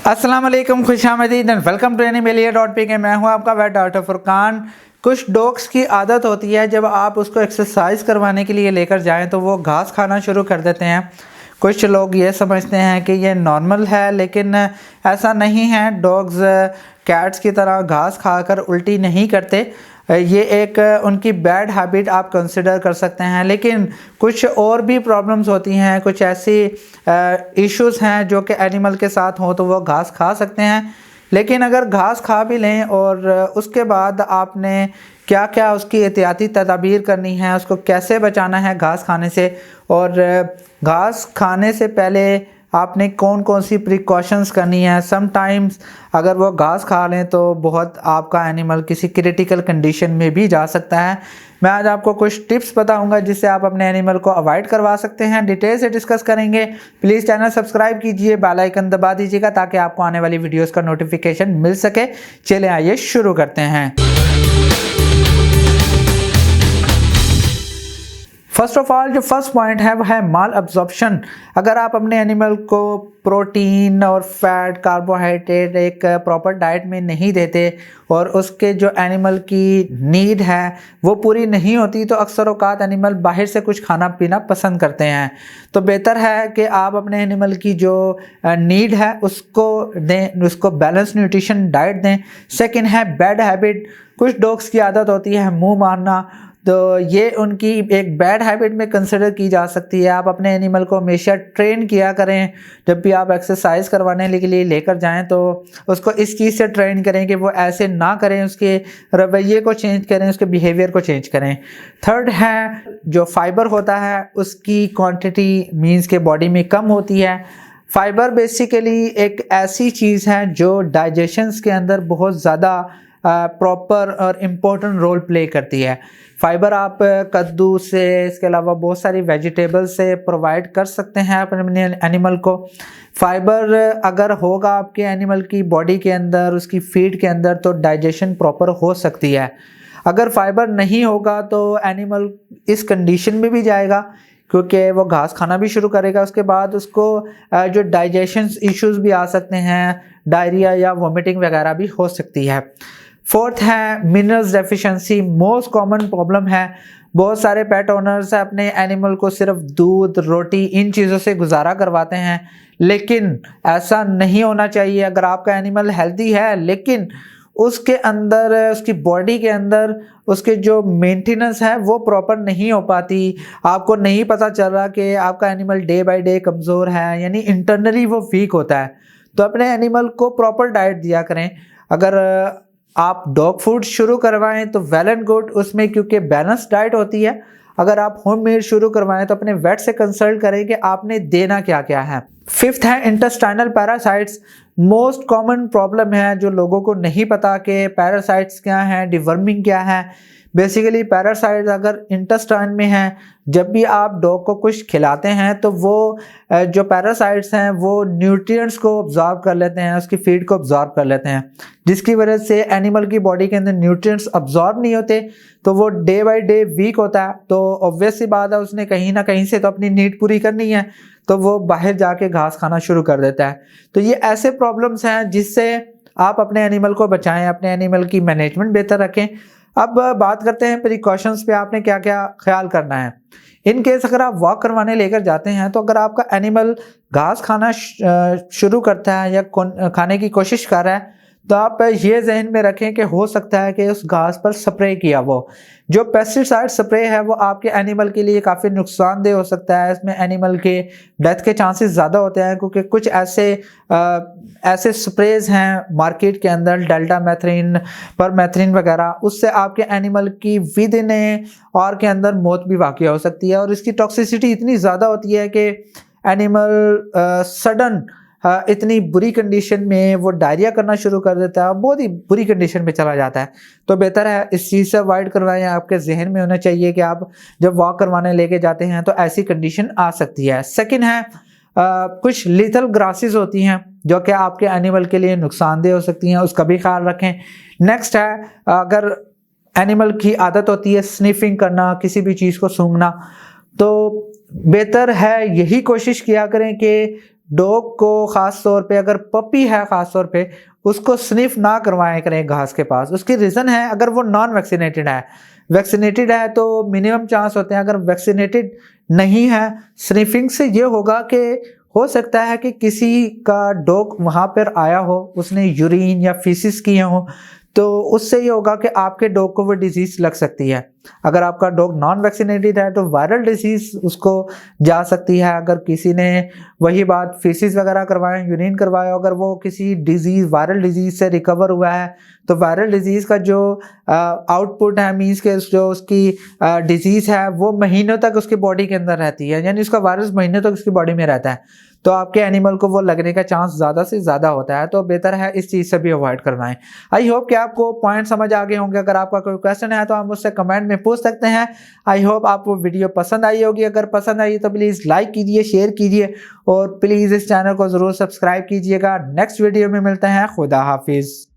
अस्सलाम वालेकुम, खुशामदीद and welcome to animalia 𝗵𝘃𝗧। मैं हूं आपका वेट डॉक्टर फुरकान। कुछ डॉग्स की आदत होती है जब आप उसको एक्सरसाइज करवाने के लिए लेकर जाएं तो वो घास खाना शुरू कर देते हैं। कुछ लोग ये समझते हैं कि ये नॉर्मल है, लेकिन ऐसा नहीं है। डॉग्स कैट्स की तरह घास खाकर उल्टी नहीं करते। ये एक उनकी बैड हैबिट आप कंसिडर कर सकते हैं। लेकिन कुछ और भी प्रॉब्लम्स होती हैं, कुछ ऐसी इश्यूज़ हैं जो कि एनिमल के साथ हों तो वो घास खा सकते हैं। लेकिन अगर घास खा भी लें और उसके बाद आपने क्या क्या उसकी एहतियाती तदाबीर करनी है, उसको कैसे बचाना है घास खाने से, और घास खाने से पहले आपने कौन कौन सी प्रिकॉशंस करनी है। समटाइम्स अगर वो घास खा लें तो बहुत आपका एनिमल किसी क्रिटिकल कंडीशन में भी जा सकता है। मैं आज आपको कुछ टिप्स बताऊंगा जिससे आप अपने एनिमल को अवॉइड करवा सकते हैं। डिटेल से डिस्कस करेंगे। प्लीज़ चैनल सब्सक्राइब कीजिए, बेल आइकन दबा दीजिएगा ताकि आपको आने वाली वीडियोज़ का नोटिफिकेशन मिल सके। चलिए आइए शुरू करते हैं। फर्स्ट ऑफ ऑल जो फर्स्ट पॉइंट है वो है माल अब्जॉर्प्शन। अगर आप अपने एनिमल को प्रोटीन और फैट, कार्बोहाइड्रेट एक प्रॉपर डाइट में नहीं देते और उसके जो एनिमल की नीड है वो पूरी नहीं होती, तो अक्सर औकात एनिमल बाहर से कुछ खाना पीना पसंद करते हैं। तो बेहतर है कि आप अपने एनिमल की जो नीड है उसको दें, उसको बैलेंस न्यूट्रिशन डाइट दें। सेकंड है बैड हैबिट। कुछ डॉग्स की आदत होती है मुंह मारना, तो ये उनकी एक बैड हैबिट में कंसिडर की जा सकती है। आप अपने एनिमल को हमेशा ट्रेन किया करें। जब भी आप एक्सरसाइज करवाने के लिए लेकर जाएं तो उसको इस चीज़ से ट्रेन करें कि वो ऐसे ना करें, उसके रवैये को चेंज करें, उसके बिहेवियर को चेंज करें। थर्ड है जो फाइबर होता है उसकी क्वांटिटी मीन्स के बॉडी में कम होती है। फाइबर बेसिकली एक ऐसी चीज़ है जो डाइजेशंस के अंदर बहुत ज़्यादा प्रॉपर और इम्पोर्टेंट रोल प्ले करती है। फाइबर आप कद्दू से, इसके अलावा बहुत सारी वेजिटेबल से प्रोवाइड कर सकते हैं अपने एनिमल को। फाइबर अगर होगा आपके एनिमल की बॉडी के अंदर, उसकी फीड के अंदर, तो डाइजेशन प्रॉपर हो सकती है। अगर फाइबर नहीं होगा तो एनिमल इस कंडीशन में भी जाएगा क्योंकि वो घास खाना भी शुरू करेगा। उसके बाद उसको जो डाइजेशन इश्यूज भी आ सकते हैं, डायरिया या वोमिटिंग वगैरह भी हो सकती है। फोर्थ है minerals deficiency. Most common problem है। बहुत सारे पेट ओनर्स अपने एनिमल को सिर्फ दूध, रोटी, इन चीज़ों से गुजारा करवाते हैं, लेकिन ऐसा नहीं होना चाहिए। अगर आपका एनिमल हेल्दी है लेकिन उसके अंदर, उसकी बॉडी के अंदर उसके जो मेंटेनेंस है वो प्रॉपर नहीं हो पाती, आपको नहीं पता चल रहा कि आपका एनिमल डे बाय डे कमज़ोर है, यानी इंटरनली वो वीक होता है, तो अपने एनिमल को प्रॉपर डाइट दिया करें। अगर आप डॉग फूड शुरू करवाएं तो वेल एंड गुड, उसमें क्योंकि बैलेंस डाइट होती है। अगर आप होम मेड शुरू करवाएं तो अपने वेट से कंसल्ट करें कि आपने देना क्या क्या है। फिफ्थ है intestinal parasites. Most common problem है जो लोगों को नहीं पता कि पैरासाइट्स क्या हैं, डिवर्मिंग क्या है। बेसिकली पैरासाइट्स अगर इंटेस्टाइन में हैं, जब भी आप डॉग को कुछ खिलाते हैं तो वो जो पैरासाइट्स हैं वो न्यूट्रिएंट्स को ऑब्जॉर्व कर लेते हैं, उसकी फीड को ऑब्जॉर्व कर लेते हैं, जिसकी वजह से एनिमल की बॉडी के अंदर न्यूट्रिएंट्स ऑब्जॉर्व नहीं होते, तो वो डे बाय डे वीक होता है। तो ऑब्वियस सी बात है, उसने कहीं ना कहीं से तो अपनी नीड पूरी करनी है, तो वो बाहर जाके घास खाना शुरू कर देता है। तो ये ऐसे प्रॉब्लम्स हैं जिससे आप अपने एनिमल को बचाएं, अपने एनिमल की मैनेजमेंट बेहतर रखें। अब बात करते हैं प्रिकॉशंस पे, आपने क्या क्या ख्याल करना है। इन केस अगर आप वॉक करवाने लेकर जाते हैं तो अगर आपका एनिमल घास खाना शुरू करता है या खाने की कोशिश कर रहा है तो आप ये जहन में रखें कि हो सकता है कि उस घास पर स्प्रे किया वो जो पेस्टिसाइड स्प्रे है वो आपके एनिमल के लिए काफ़ी नुकसानदेह हो सकता है। इसमें एनिमल के डेथ के चांसेस ज़्यादा होते हैं क्योंकि कुछ ऐसे स्प्रेज हैं मार्केट के अंदर, डेल्टा मैथ्रीन, परमेथ्रीन वगैरह, उससे आपके एनिमल की विद इन और के अंदर मौत भी वाक़ई हो सकती है। और इसकी टॉक्सिसिटी इतनी ज़्यादा होती है कि एनिमल सडन इतनी बुरी कंडीशन में वो डायरिया करना शुरू कर देता है, बहुत ही बुरी कंडीशन में चला जाता है। तो बेहतर है इस चीज़ से अवॉइड करवाएं। आपके जहन में होना चाहिए कि आप जब वॉक करवाने लेके जाते हैं तो ऐसी कंडीशन आ सकती है। सेकंड है कुछ लीथल ग्रासेस होती हैं जो कि आपके एनिमल के लिए नुकसानदेह हो सकती हैं, उसका भी ख्याल रखें। नेक्स्ट है अगर एनिमल की आदत होती है स्निफिंग करना, किसी भी चीज़ को सूंघना, तो बेहतर है यही कोशिश किया करें कि डॉग को ख़ास तौर पे अगर पपी है ख़ास तौर पे उसको स्निफ ना करवाएं करें घास के पास। उसकी रीज़न है अगर वो नॉन वैक्सीनेटेड है, वैक्सीनेटेड है तो मिनिमम चांस होते हैं, अगर वैक्सीनेटेड नहीं है स्निफिंग से ये होगा कि हो सकता है कि किसी का डॉग वहाँ पर आया हो, उसने यूरिन या फीसिस किए हो, तो उससे ये होगा कि आपके डॉग को वो डिजीज़ लग सकती है। अगर आपका डॉग नॉन वैक्सीनेटेड है तो वायरल डिजीज़ उसको जा सकती है। अगर किसी ने वही बात फीसिस वगैरह करवाए, यूरिन करवाया, अगर वो किसी डिजीज़ वायरल डिजीज़ से रिकवर हुआ है तो वायरल डिजीज़ का जो आउटपुट है, मीन्स के जो उसकी डिजीज़ है वो महीनों तक उसकी बॉडी के अंदर रहती है, यानी उसका वायरस महीनों तक उसकी बॉडी में रहता है, तो आपके एनिमल को वो लगने का चांस ज़्यादा से ज़्यादा होता है। तो बेहतर है इस चीज़ से भी अवॉइड करवाएं। आई होप कि आपको पॉइंट समझ आ गए होंगे। अगर आपका कोई क्वेश्चन है तो आप मुझसे कमेंट में पूछ सकते हैं। आई होप आपको वीडियो पसंद आई होगी। अगर पसंद आई तो प्लीज़ लाइक कीजिए, शेयर कीजिए और प्लीज़ इस चैनल को ज़रूर सब्सक्राइब कीजिएगा। नेक्स्ट वीडियो में मिलते हैं। खुदा हाफिज़।